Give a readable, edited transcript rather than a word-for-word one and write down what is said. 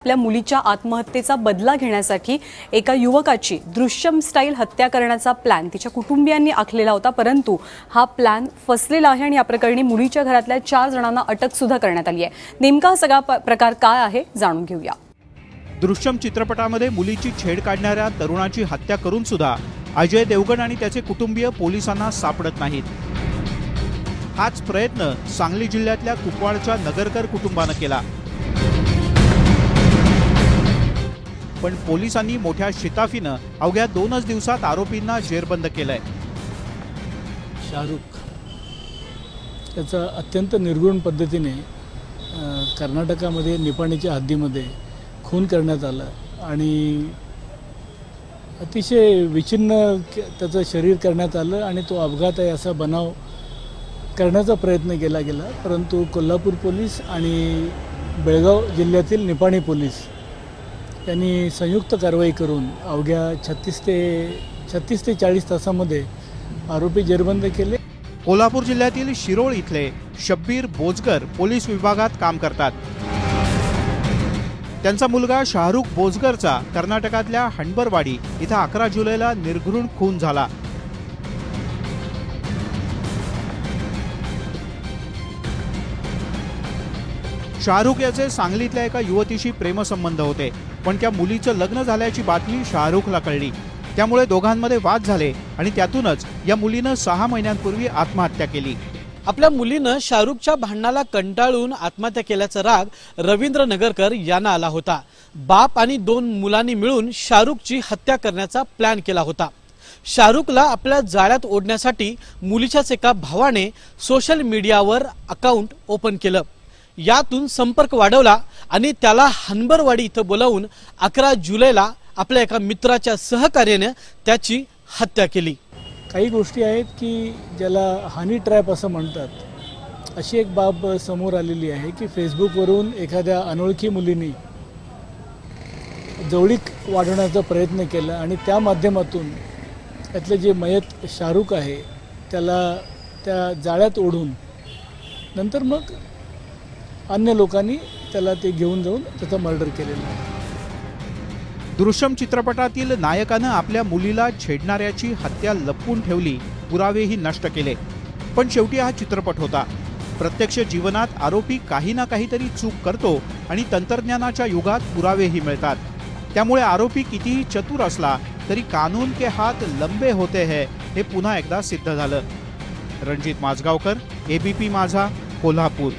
आपल्या मुलीच्या आत्महत्येचा बदला घेण्यासाठी एका युवकाची दृश्यम स्टाईल हत्या करण्याचा प्लॅन तिच्या कुटुंबियांनी आखलेला होता, परंतु हा प्लॅन फसलेला आहे आणि या प्रकरणी मुलीच्या घरातल्या 4 जणांना अटक सुद्धा करण्यात आली आहे। नेमका हा सगळा प्रकार काय आहे जाणून घेऊया। दृश्यम चित्रपटामध्ये मुलीची छेड काढणाऱ्या तरुणाची हत्या करून सुद्धा अजय देवगण आणि त्याचे कुटुंबीय पोलिसांना सापडत नाहीत। हाच प्रयत्न सांगली जिल्ह्यातल्या कुपवाडच्या नगरकर कुटुंबाने केला, पण पोलिसांनी मोठ्या शिताफीनं अवघ्या 2च दिवसात आरोपींना जेरबंद केलंय। शाहरुख याचा अत्यंत निर्गुण पद्धतीने कर्नाटकामध्ये निपाणीच्या हद्दीमध्ये खून करण्यात आला आणि अतिशय विचिन्न त्याचं शरीर करण्यात आलं आणि तो अपघात आहे असा बनाव करण्याचा प्रयत्न केला गेला, परंतु कोल्हापूर पोलीस आणि बेळगाव जिल्ह्यातील निपाणी पोलीस यांनी संयुक्त कारवाई करून अवघ्या 36 ते 40 तासामध्ये आरोपी जेरबंद केले। कोल्हापूर जिल्ह्यातील शिरोळ इथले शब्बीर बोजगर पोलीस विभागात काम करतात। त्यांचा मुलगा शाहरुख बोजगरचा कर्नाटकातल्या हणबरवाडी इथं 11 जुलैला निर्घृण खून झाला। शाहरुख याचे सांगलीतल्या एका युवतीशी प्रेमसंबंध होते, पण त्या मुलीचं लग्न झाल्याची बातमी शाहरुखला कळली। त्यामुळे दोघांमध्ये वाद झाले आणि त्यातूनच या मुलीनं 6 महिन्यांपूर्वी आत्महत्या केली। आपल्या मुलीनं शाहरुखच्या भांडणाला कंटाळून आत्महत्या केल्याचा राग रवींद्र नगरकर यांना आला होता। बाप आणि 2 मुलांनी मिळून शाहरुखची हत्या करण्याचा प्लॅन केला होता। शाहरुखला आपल्या जाळ्यात ओढण्यासाठी मुलीच्याच एका भावाने सोशल मीडियावर अकाउंट ओपन केलं। यातून संपर्क वाढवला आणि त्याला हणबरवाडी इथं बोलावून 11 जुलैला आपल्या एका मित्राच्या सहकार्याने त्याची हत्या केली। काही गोष्टी आहेत की ज्याला हनी ट्रॅप असं म्हणतात। अशी एक बाब समोर आलेली आहे की फेसबुकवरून एखाद्या अनोळखी मुलीने जवळीक वाढवण्याचा प्रयत्न केला आणि त्या माध्यमातून त्यातले जे मयत शाहरुख आहे त्याला त्या जाळ्यात ओढून नंतर मग अन्य लोकांनी त्याला ते घेऊन जाऊन त्याचा मर्डर केलेला आहे। दृश्यम चित्रपटातील नायकानं आपल्या मुलीला छेडणाऱ्याची हत्या लपवून ठेवली, पुरावेही नष्ट केले, पण शेवटी हा चित्रपट होता। प्रत्यक्ष जीवनात आरोपी काही ना काहीतरी चूक करतो आणि तंत्रज्ञानाच्या युगात पुरावेही मिळतात। त्यामुळे आरोपी कितीही चतुर असला तरी कानून के हात लंबे होते हैं हे पुन्हा एकदा सिद्ध झालं। रणजित माजगावकर, एबीपी माझा, कोल्हापूर।